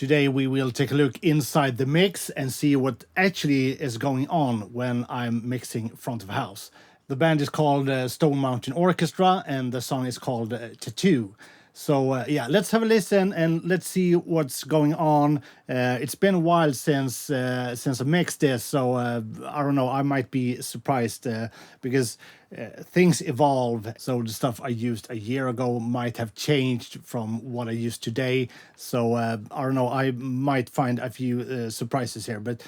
Today we will take a look inside the mix and see what actually is going on when I'm mixing front of house. The band is called Stonemountain Orchestra and the song is called Tattoo. So yeah, let's have a listen and let's see what's going on. It's been a while since I mixed this, so I don't know. I might be surprised because things evolve. So the stuff I used a year ago might have changed from what I use today. So I don't know. I might find a few surprises here, but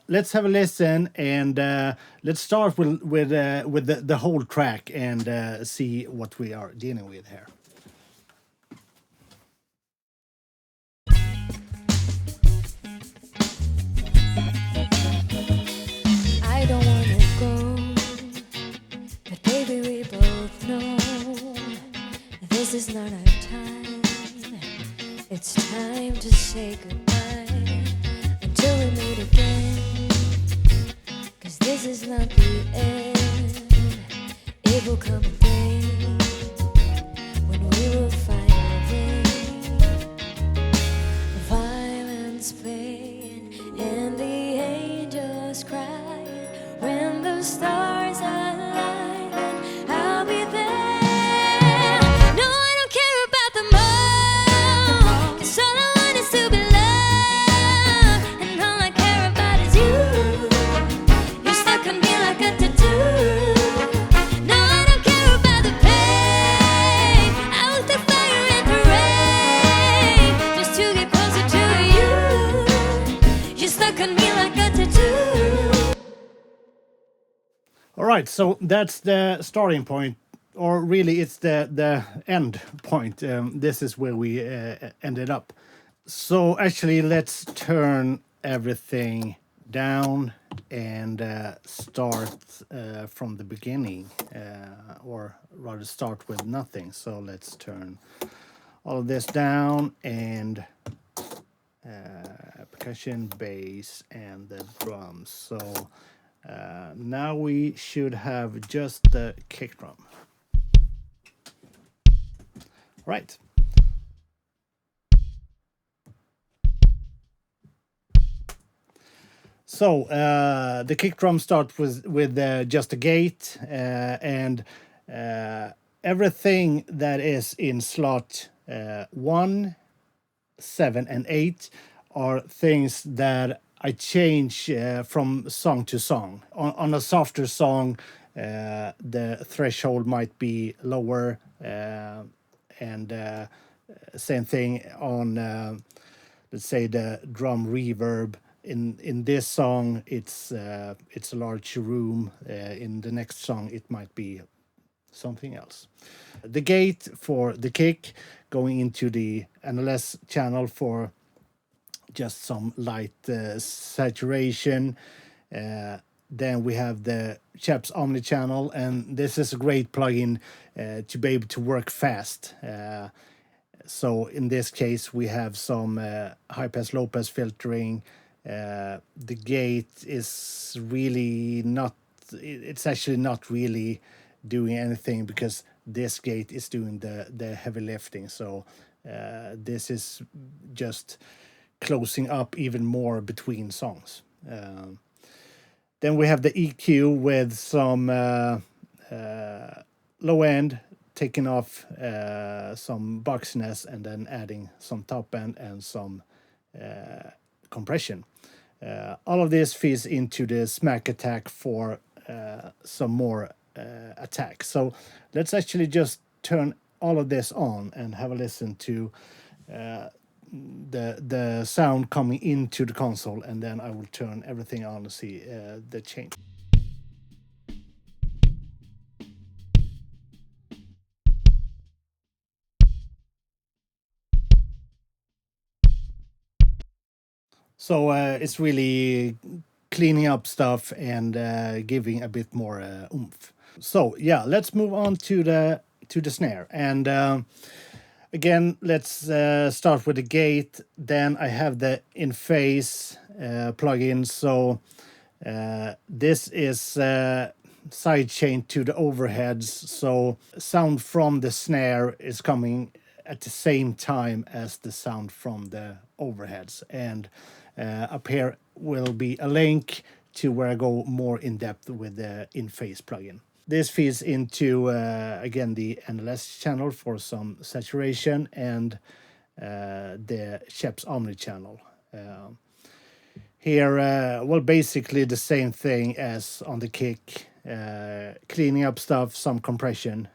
let's have a listen and let's start with the whole track and see what we are dealing with here. I don't wanna go, but baby we both know this is not our time. It's time to say goodbye until we meet again. 'Cause this is not the end. It will come a day when we will find a way. Violins playing and the angels crying. When the stars align, then I'll be there. No, I don't care about the moon, 'cause all I want is to be loved. And all I care about is you. You're stuck on me like a tattoo. No, I don't care about the pain. I will take fire in the rain just to get closer to you. You're stuck on me like a tattoo. All right, so that's the starting point, or really it's the end point. This is where we ended up. So actually, let's turn everything down and start from the beginning, or rather start with nothing. So let's turn all of this down and percussion, bass, and the drums. So now we should have just the kick drum. Right. So the kick drum starts with just a gate and everything that is in slot 1, 7, and 8 are things that I change from song to song. On a softer song, the threshold might be lower, and same thing on, let's say, the drum reverb. In this song, it's a large room. In the next song, it might be something else. The gate for the kick going into the NLS channel for just some light saturation. Then we have the Chaps Omni channel, and this is a great plugin to be able to work fast. So in this case, we have some high pass, low pass filtering. The gate is really not, it's actually not really doing anything because this gate is doing the heavy lifting. So this is just closing up even more between songs. Then we have the EQ with some low end, taking off some boxiness and then adding some top end and some compression. All of this feeds into the smack attack for some more attack. So let's actually just turn all of this on and have a listen to the sound coming into the console, and then I will turn everything on to see the change. So it's really cleaning up stuff and giving a bit more oomph. So yeah, let's move on to the snare. And again, let's start with the gate. Then I have the in-phase plugin. So this is sidechain to the overheads. So sound from the snare is coming at the same time as the sound from the overheads. And up here will be a link to where I go more in depth with the in-phase plugin. This feeds into, again, the NLS channel for some saturation and the Shep's Omni channel. Here, well, basically the same thing as on the kick, cleaning up stuff, some compression.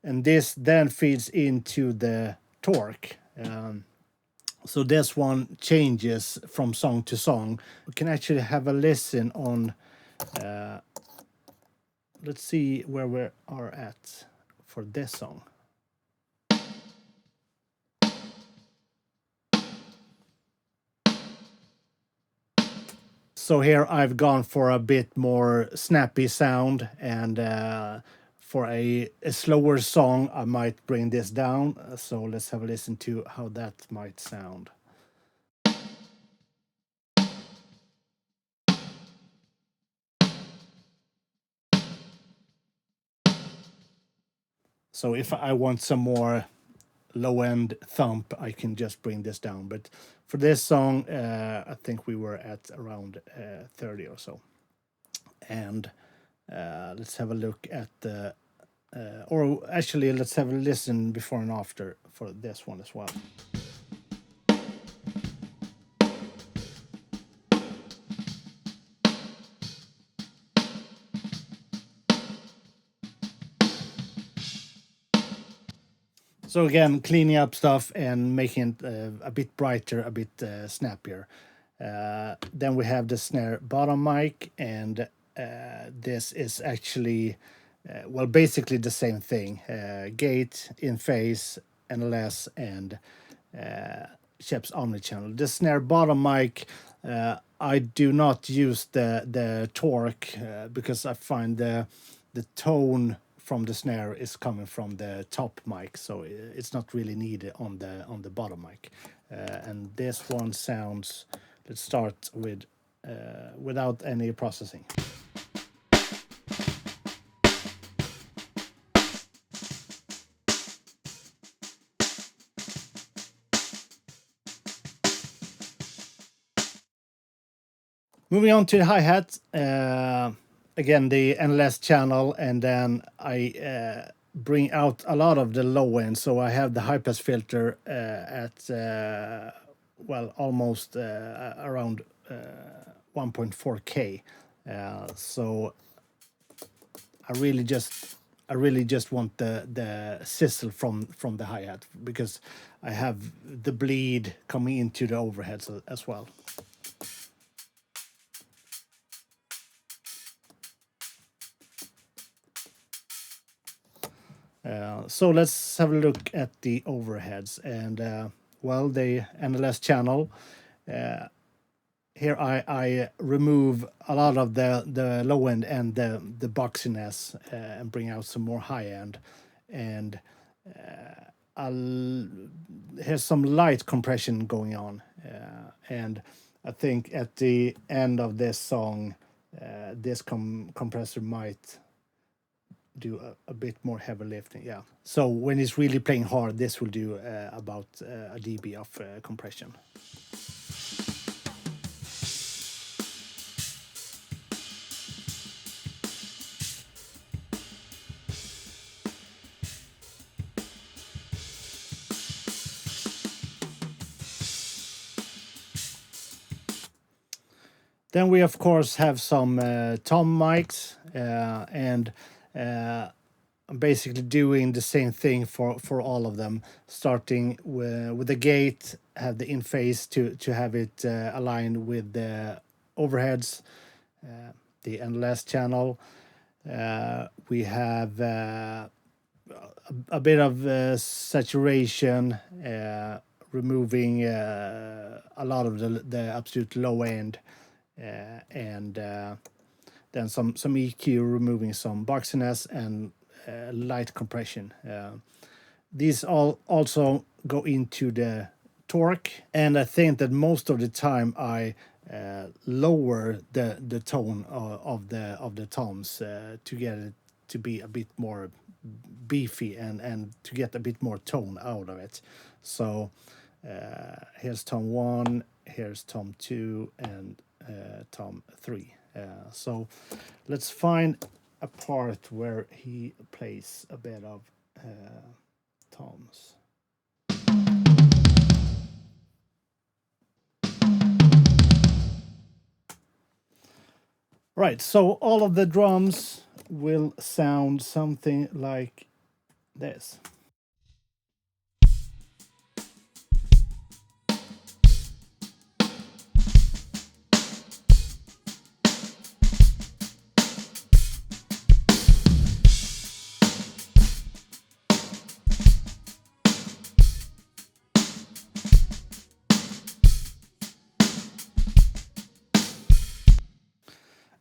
And this then feeds into the torque. So this one changes from song to song. We can actually have a listen on, let's see where we are at for this song. So here I've gone for a bit more snappy sound, and for a slower song I might bring this down. So let's have a listen to how that might sound. So if I want some more low-end thump, I can just bring this down. But for this song, I think we were at around 30 or so. And let's have a look at the, or actually let's have a listen before and after for this one as well. So again, cleaning up stuff and making it a bit brighter, a bit snappier. Then we have the snare bottom mic, and this is actually, well, basically the same thing. Gate, in-phase, NLS, and Shep's Omni channel. The snare bottom mic, I do not use the torque because I find the tone from the snare is coming from the top mic, so it's not really needed on the bottom mic. And this one sounds. Let's start with without any processing. Moving on to the hi-hat. Again, the NLS channel, and then I bring out a lot of the low end. So I have the high pass filter at well, almost around 1.4K. So I really just want the sizzle from the hi-hat, because I have the bleed coming into the overheads as well. So let's have a look at the overheads, and well, the NLS channel. Here I remove a lot of the low end and the boxiness and bring out some more high end, and here's some light compression going on, and I think at the end of this song, this compressor might do a bit more heavy lifting. Yeah, so when it's really playing hard, this will do about a dB of compression. Then we of course have some tom mics, and I'm basically doing the same thing for all of them, starting with the gate, have the in-phase to have it aligned with the overheads, the NLS channel. We have a bit of saturation, removing a lot of the absolute low end, and then some EQ, removing some boxiness and light compression. These all also go into the torque, and I think that most of the time I lower the tone of the toms to get it to be a bit more beefy and to get a bit more tone out of it. So here's tom 1, here's tom 2, and tom 3. So let's find a part where he plays a bit of toms. Right, so all of the drums will sound something like this.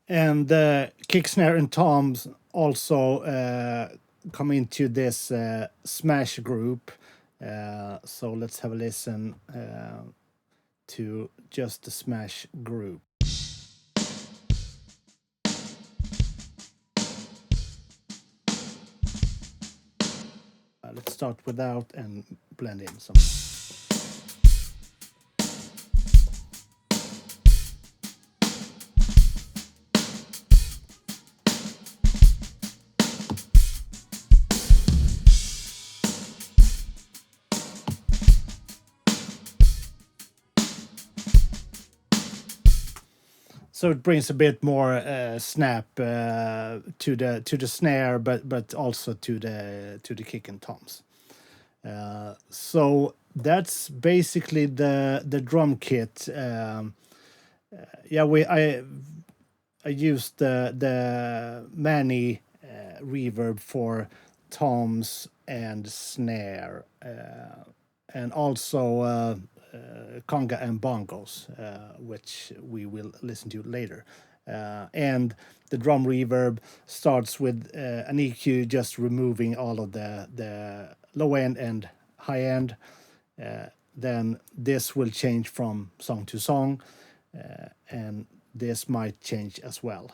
And the kick, snare, and toms also come into this smash group. So let's have a listen to just the smash group. Let's start without and blend in some. So it brings a bit more snap to the snare, but also to the kick and toms. So that's basically the drum kit. Yeah, I used the mani reverb for toms and snare, and also conga and bongos, which we will listen to later. And the drum reverb starts with an EQ, just removing all of the low end and high end. Then this will change from song to song, and this might change as well.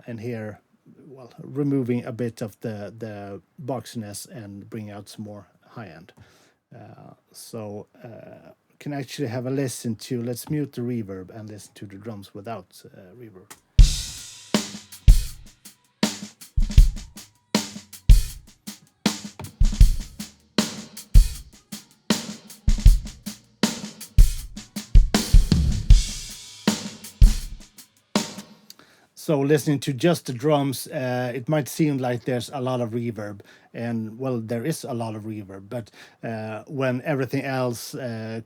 And here, well, removing a bit of the boxiness and bring out some more high end. So can actually have a listen to, let's mute the reverb and listen to the drums without reverb. So listening to just the drums, it might seem like there's a lot of reverb, and well, there is a lot of reverb. But when everything else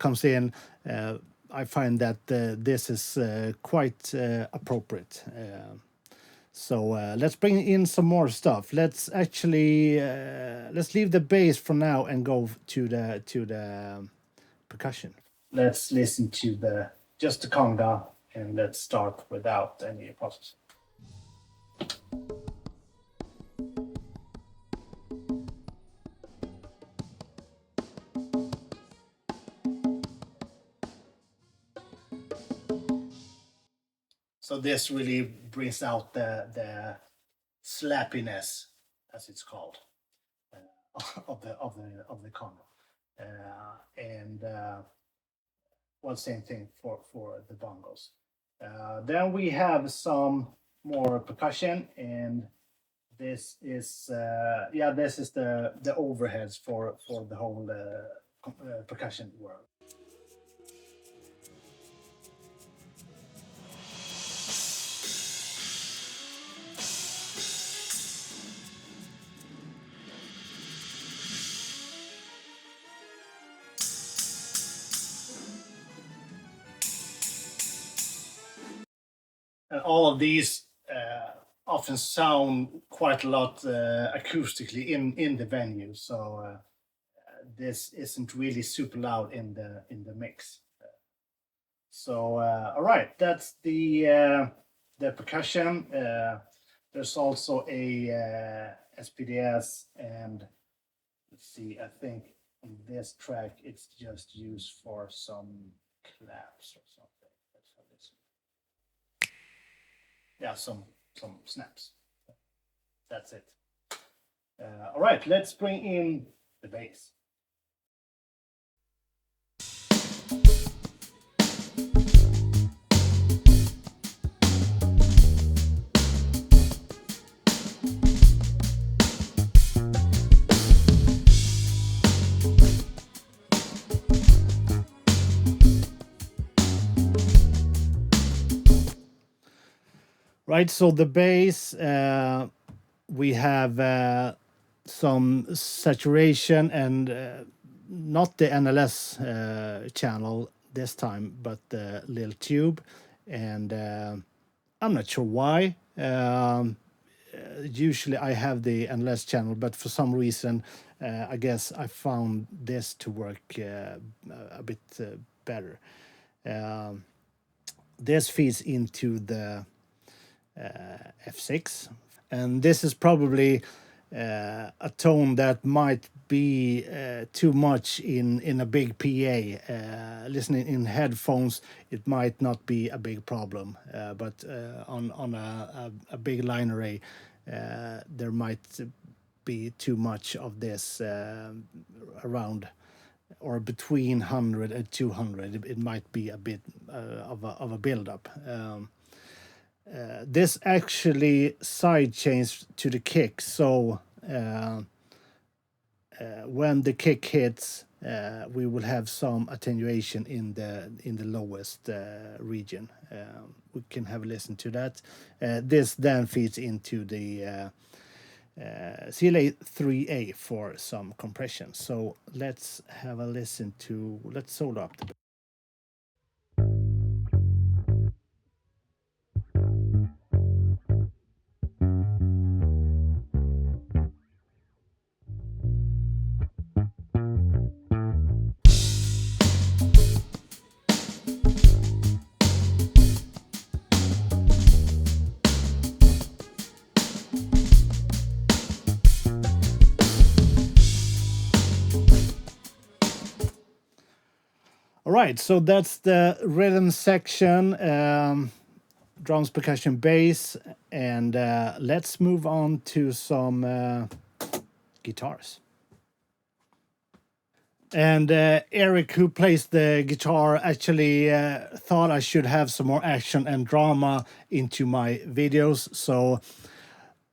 comes in, I find that this is quite appropriate. So let's bring in some more stuff. Let's actually let's leave the bass for now and go to the percussion. Let's listen to just the conga, and let's start without any processing. So this really brings out the slappiness, as it's called, of the conga, and well, same thing for the bongos. Then we have some more percussion, and this is this is the overheads for the whole percussion world. And all of these often sound quite a lot acoustically in the venue. So this isn't really super loud in the mix. So all right, that's the percussion. There's also a SPDS, and let's see, I think on this track it's just used for some claps or something. Let's have this. Yeah, some snaps. That's it. All right, let's bring in the bass. Right, so the bass, we have some saturation and not the NLS channel this time, but the little tube. And I'm not sure why. Usually I have the NLS channel, but for some reason, I guess I found this to work a bit better. Um, this feeds into the F6, and this is probably a tone that might be too much in a big PA. Listening in headphones, it might not be a big problem, but on a big line array, there might be too much of this around or between 100 and 200. It might be a bit of a buildup. This actually side chains to the kick, so when the kick hits, we will have some attenuation in the lowest region. We can have a listen to that. This then feeds into the CLA 3A for some compression. So let's have a listen to. Let's solo up the. All right, so that's the rhythm section, drums, percussion, bass, and let's move on to some guitars. And Eric, who plays the guitar, actually thought I should have some more action and drama into my videos. So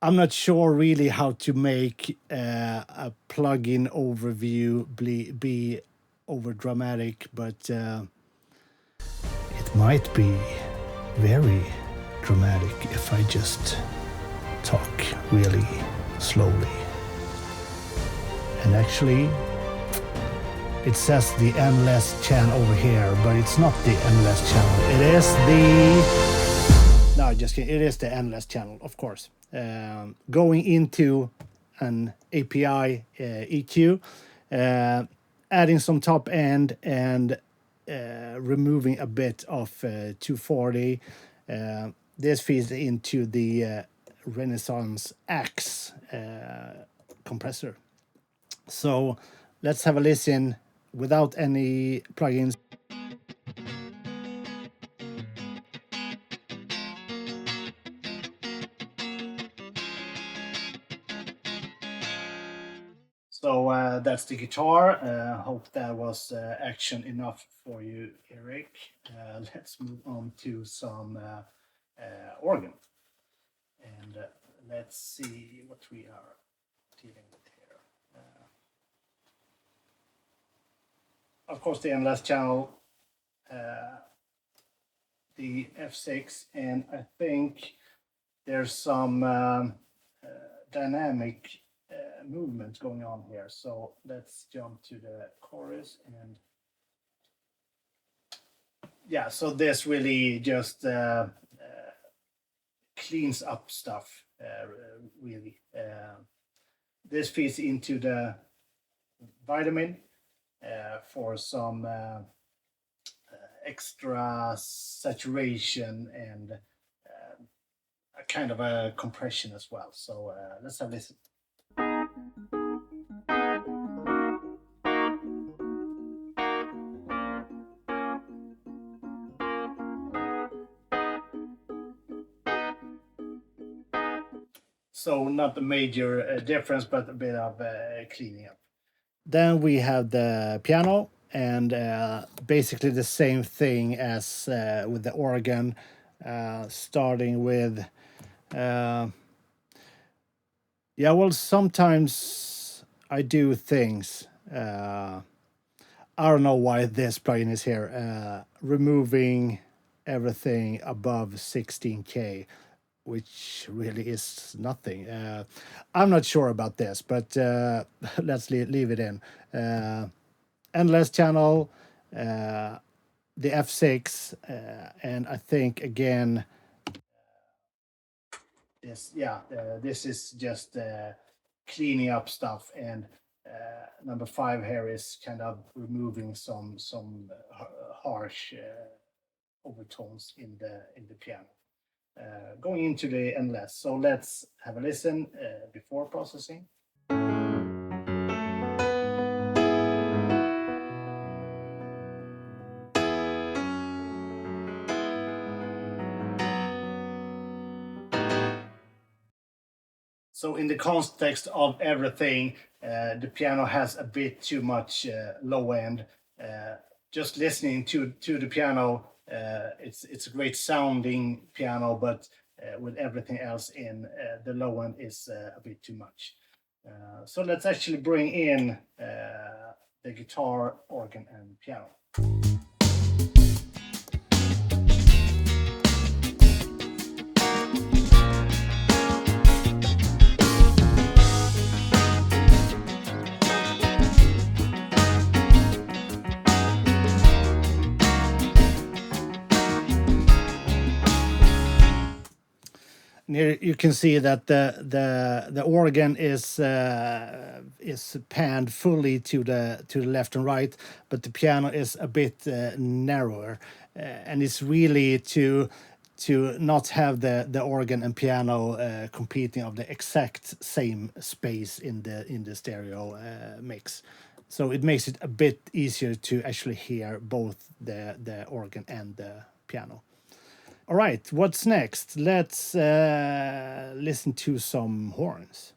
I'm not sure really how to make a plugin overview be over dramatic, but it might be very dramatic if I just talk really slowly. And actually, it says the endless channel over here, but it's not the endless channel. It is the... No, just kidding. It is the endless channel, of course. Going into an API EQ, adding some top end and removing a bit of 240. This feeds into the Renaissance Axe compressor. So let's have a listen without any plugins. So that's the guitar. Hope that was action enough for you, Eric. Let's move on to some organ. And let's see what we are dealing with here. Of course, the endless channel, the F6, and I think there's some dynamic movement going on here. So let's jump to the chorus. And yeah, so this really just cleans up stuff, really. This feeds into the vitamin for some extra saturation and a kind of a compression as well. So let's have a listen. So not a major difference, but a bit of cleaning up. Then we have the piano, and basically the same thing as with the organ, starting with. Yeah, well, sometimes I do things. I don't know why this plugin is here. Removing everything above 16K, which really is nothing. I'm not sure about this, but let's leave it in. Endless channel, the F6, and I think again, this is just cleaning up stuff, and number 5 here is kind of removing some harsh overtones in the piano. Going into the endless. So let's have a listen before processing. So in the context of everything, the piano has a bit too much low end. Just listening to the piano, it's a great sounding piano, but with everything else in, the low end is a bit too much. So let's actually bring in the guitar, organ, and piano. And here you can see that the organ is panned fully to the left and right, but the piano is a bit narrower, and it's really to not have the organ and piano competing of the exact same space in the stereo mix. So it makes it a bit easier to actually hear both the organ and the piano. All right, what's next? Let's listen to some horns.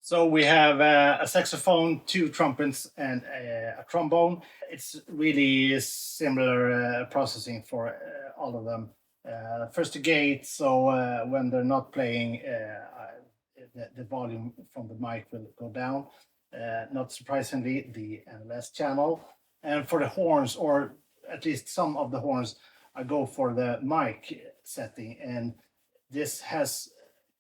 So we have a saxophone, 2 trumpets, and a trombone. It's really similar processing for all of them. First the gate, so when they're not playing, the volume from the mic will go down. Not surprisingly, the NLS channel. And for the horns, or at least some of the horns, I go for the mic setting, and this has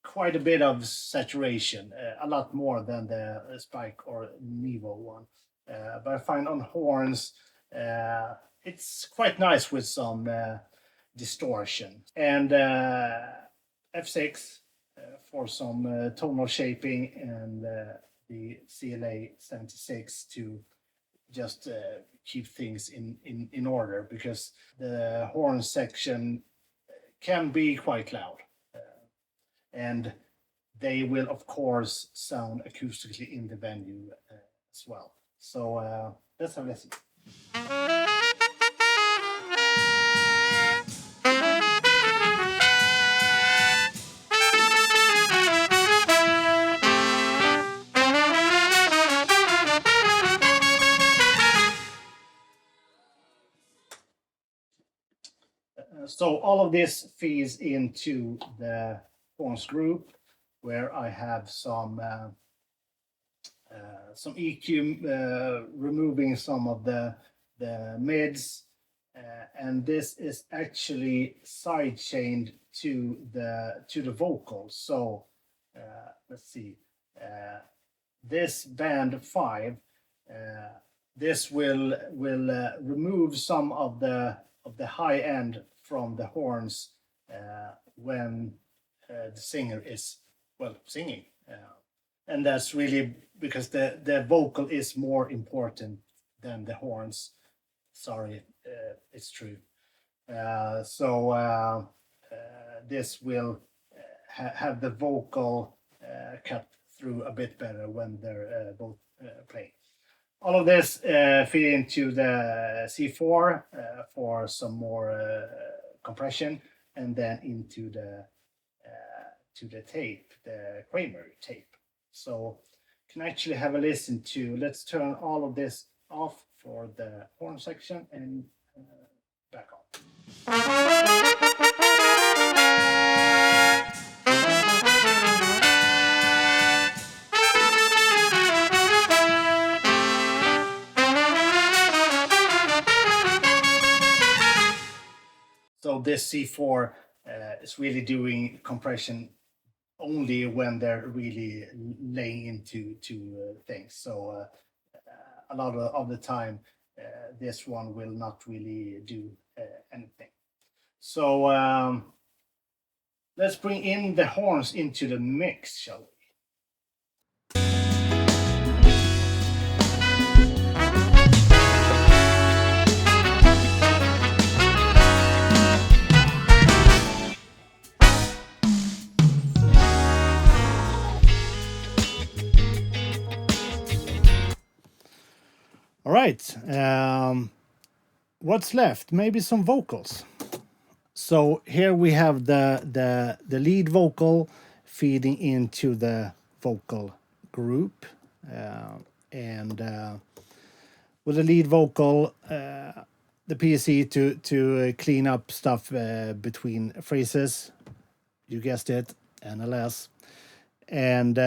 quite a bit of saturation, a lot more than the Spike or Nevo one. But I find on horns, it's quite nice with some distortion. And F6 for some tonal shaping, and the CLA 76 to just keep things in order, because the horn section can be quite loud, and they will of course sound acoustically in the venue as well. So let's have a listen. So all of this feeds into the horns group, where I have some EQ, removing some of the mids, and this is actually side chained to the vocals. So let's see, this band 5, this will remove some of the high end from the horns when the singer is singing, and that's really because the vocal is more important than the horns. Sorry, it's true. So this will have the vocal cut through a bit better when they're both playing. All of this feed into the C4 for some more compression, and then into the to the tape, the Kramer tape. So can actually have a listen to. Let's turn all of this off for the horn section and back on. So this C4 is really doing compression only when they're really laying into things. So a lot of the time, this one will not really do anything. So let's bring in the horns into the mix, shall we? All right. What's left? Maybe some vocals. So here we have the lead vocal feeding into the vocal group, and with the lead vocal, the PSC to clean up stuff between phrases. You guessed it, NLS, and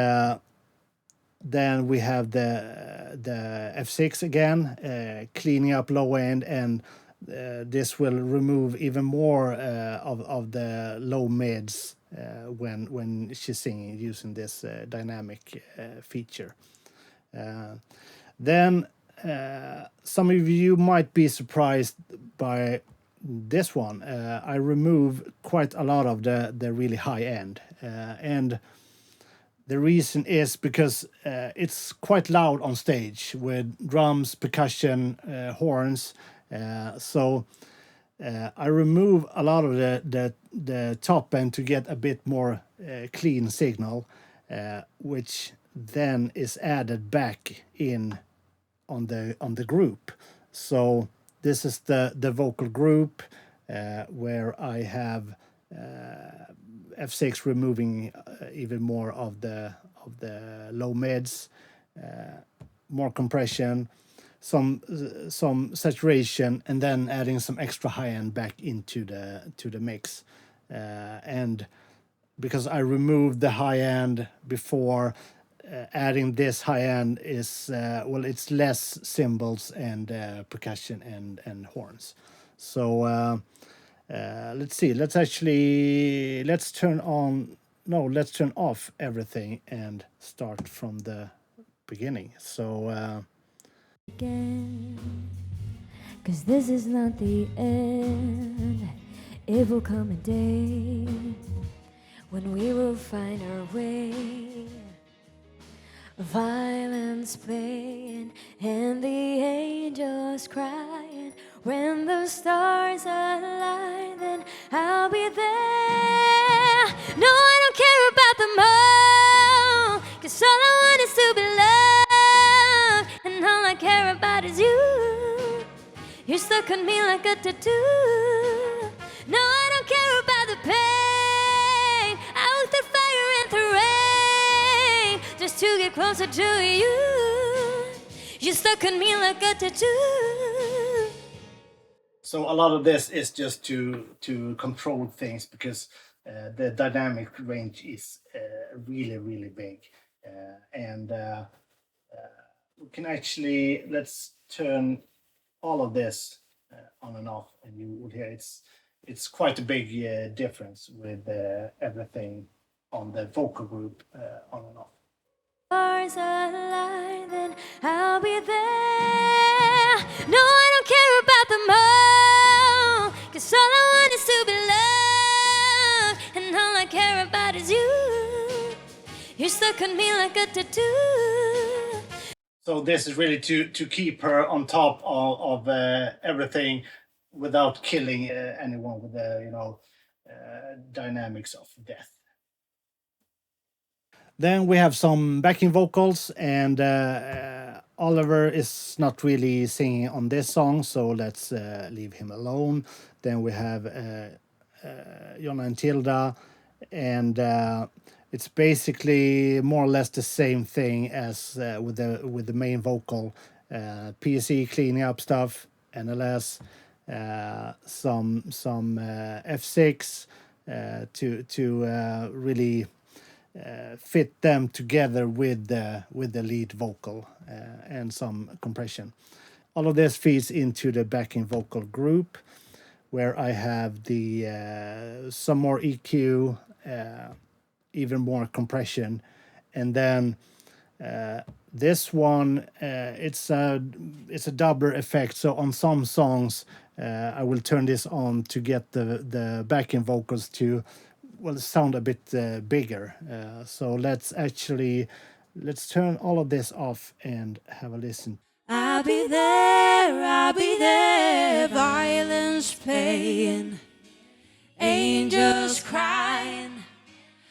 then we have the F6 again, cleaning up low end, and this will remove even more of the low mids when she's singing using this dynamic feature. Then some of you might be surprised by this one. I remove quite a lot of the really high end, and the reason is because it's quite loud on stage with drums, percussion, horns. So I remove a lot of the top end to get a bit more clean signal, which then is added back in on the group. So this is the vocal group where I have F6 removing even more of the low mids, more compression, some saturation, and then adding some extra high end back into the mix. And because I removed the high end before, adding this high end is well, it's less cymbals and percussion and horns. So let's see. Let's turn off everything and start from the beginning. So Again, 'cause this is not the end. It will come a day when we will find our way. Violence playing and the angels crying. When the stars align, then I'll be there. No, I don't care about the moon, 'cause all I want is to be loved, and all I care about is you. You're stuck on me like a tattoo. No, I don't care about the pain. I walk the fire and the rain just to get closer to you. You're stuck on me like a tattoo. So a lot of this is just to control things, because the dynamic range is really big, and we can actually, let's turn all of this on and off, and you would hear it's quite a big difference with everything on the vocal group on and off. Stars align, then I'll be there. No, I don't care about the moon, 'cause all I want is to be loved, and all I care about is you. You're stuck on me like a tattoo. So this is really to keep her on top of everything without killing anyone with the dynamics of death. Then we have some backing vocals, and Oliver is not really singing on this song, so let's leave him alone. Then we have Jonna and Tilda, and it's basically more or less the same thing as with the main vocal. PSE cleaning up stuff, NLS, some F6 to really fit them together with the lead vocal and some compression. All of this feeds into the backing vocal group, where I have the some more EQ, even more compression, and then this one it's a doubler effect. So on some songs, I will turn this on to get the backing vocals to sound a bit bigger. So let's turn all of this off and have a listen. I'll be there, violins playing, angels crying,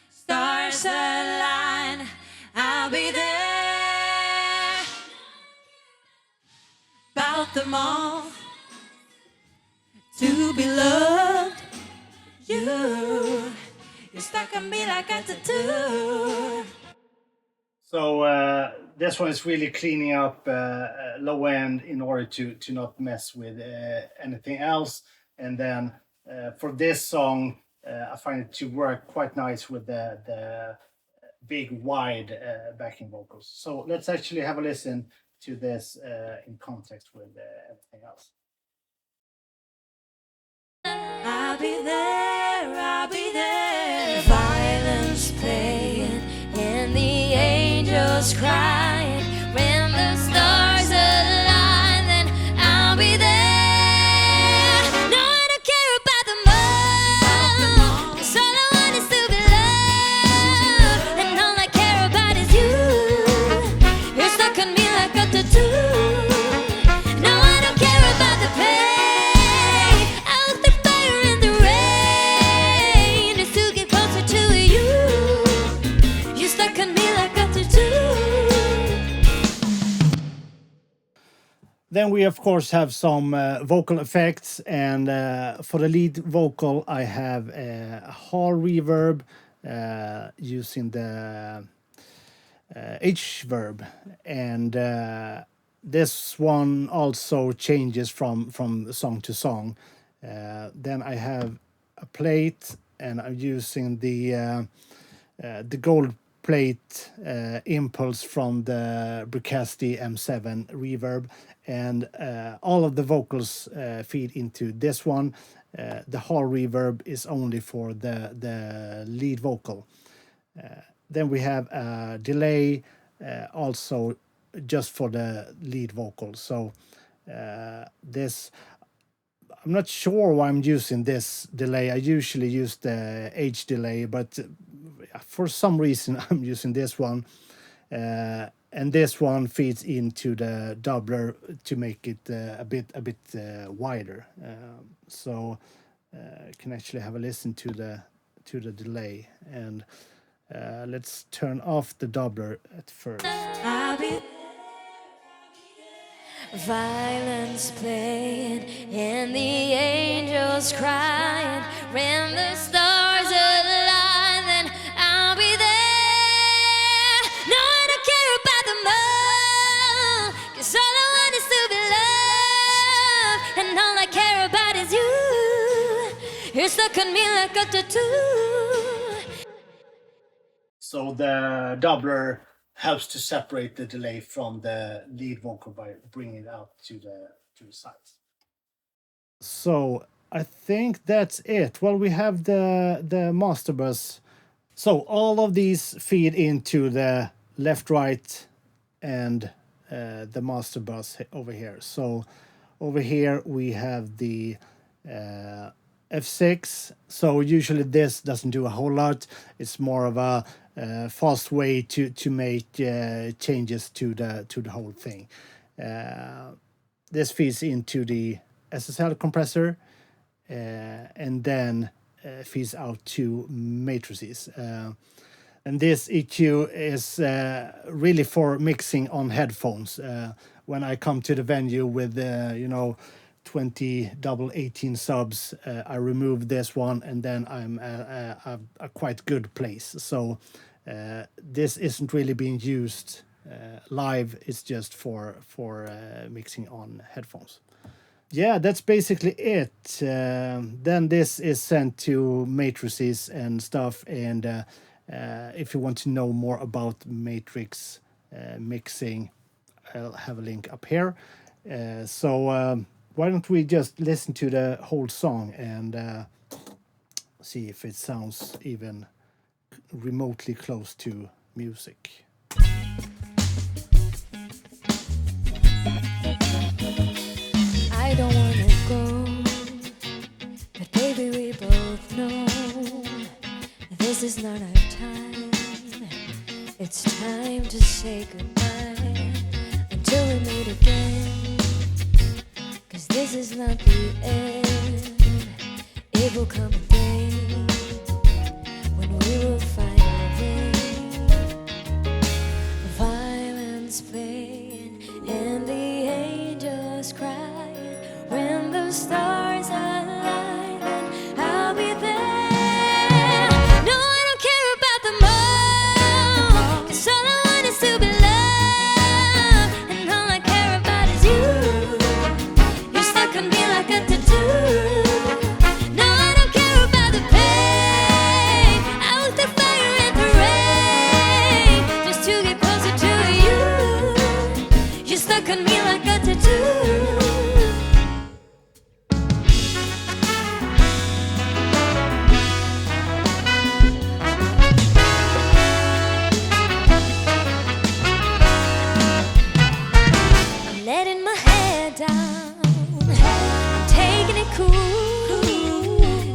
stars align. I'll be there, about them all, to be loved. You're stuck on me like a tattoo. So this one is really cleaning up low end in order to not mess with anything else. And then for this song, I find it to work quite nice with the big wide backing vocals. So let's actually have a listen to this in context with everything else. I'll be there. Violence playing and the angels crying. When the stars align, then I'll be there. No, I don't care about the moon, 'cause all I want is to be loved, and all I care about is you. You're stuck on me like a tattoo. No, I don't care about the pain. I look the fire in the rain just to get closer to you. You're stuck on me like a tattoo. Then we of course have some vocal effects, and for the lead vocal I have a hall reverb using the H verb, and this one also changes from song to song. Then I have a plate, and I'm using the gold plate impulse from the Bricasti M7 reverb, and all of the vocals feed into this one. The hall reverb is only for the lead vocal. Then we have a delay also just for the lead vocal. So this, I'm not sure why I'm using this delay. I usually use the H delay, but for some reason I'm using this one. And this one feeds into the doubler to make it a bit wider. So you can actually have a listen to the delay, and let's turn off the doubler at first. I'll be violence playing and the angels crying. When the stars align, then I'll be there. No, I don't care about the moon, 'cause all I want is to be loved, and all I care about is you. You're stuck on me like a tattoo. So the doubler helps to separate the delay from the lead vocal by bringing it out to the sides. So I think that's it. Well, we have the master bus. So all of these feed into the left, right, and the master bus over here. So over here we have the F6. So usually this doesn't do a whole lot. It's more of a fast way to make changes to the whole thing. This feeds into the SSL compressor, and then feeds out to matrices. And this EQ is really for mixing on headphones. When I come to the venue with 20 20 double 18 subs, I removed this one, and then I'm a quite good place. So this isn't really being used live. It's just for mixing on headphones. Yeah, that's basically it. Then this is sent to matrices and stuff. And if you want to know more about matrix mixing, I'll have a link up here. So why don't we just listen to the whole song and see if it sounds even remotely close to music. I don't wanna go, but baby, we both know this is not our time. It's time to say goodbye until we meet again. 'Cause this is not the end. It will come a day when we will find a way. Violence playing and the angels crying. When the stars align, then I'll be there. No, I don't care about the more, 'cause all I want is to be loved, and all I care about is you. You're stuck on me like a tattoo. No, I don't care about the pain. I will take fire in the rain just to get closer to you. You're stuck on me like a tattoo. Letting my head down, I'm taking it cool.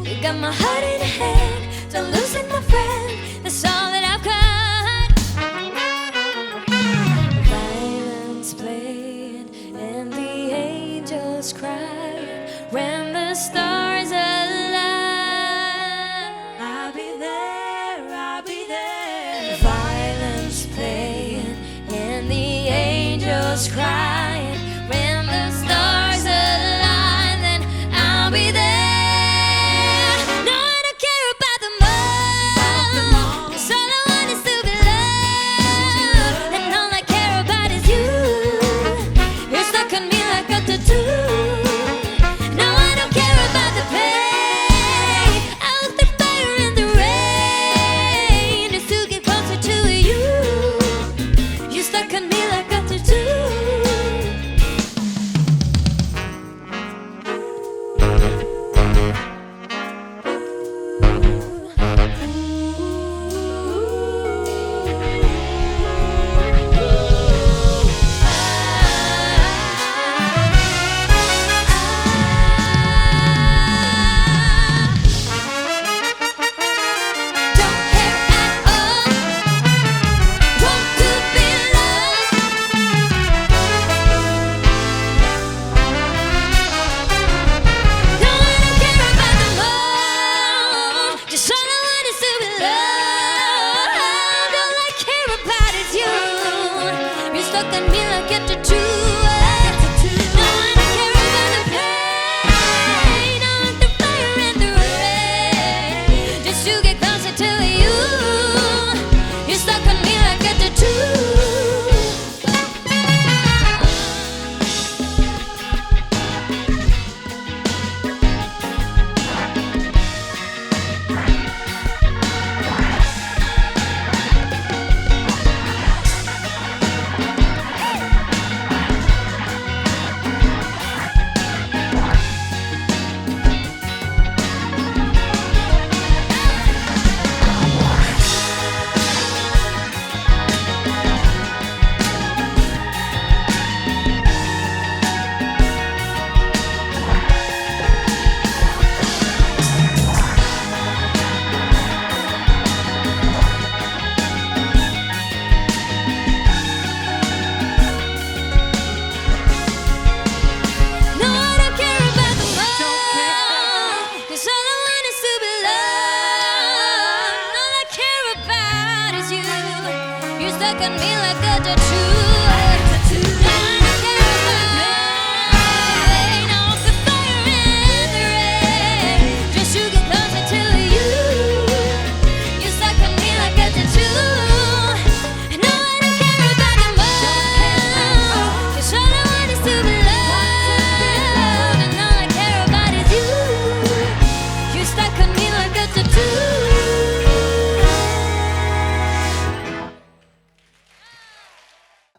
You got my heart in a hand, don't lose it, my friend. That's all that I've got. Violence playing and the angels crying. When the stars align, I'll be there, I'll be there. Violence playing and the angels crying. When the stars align, then I'll be there. No, I don't care about the more, 'cause all I want is to be loved, and all I care about is you. You're stuck on me like a tattoo. No, I don't care about the pain. I'll take fire in the rain just to get closer to you. You're stuck on me like a tattoo.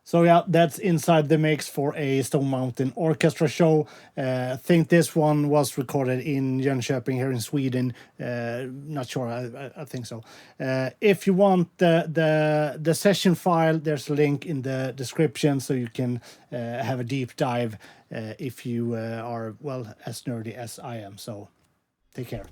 So yeah, that's inside the mix for a Stonemountain Orchestra show. Think this one was recorded in Jönköping here in Sweden. Not sure, I think so. If you want the session file, there's a link in the description so you can have a deep dive if you are, well, as nerdy as I am. So take care.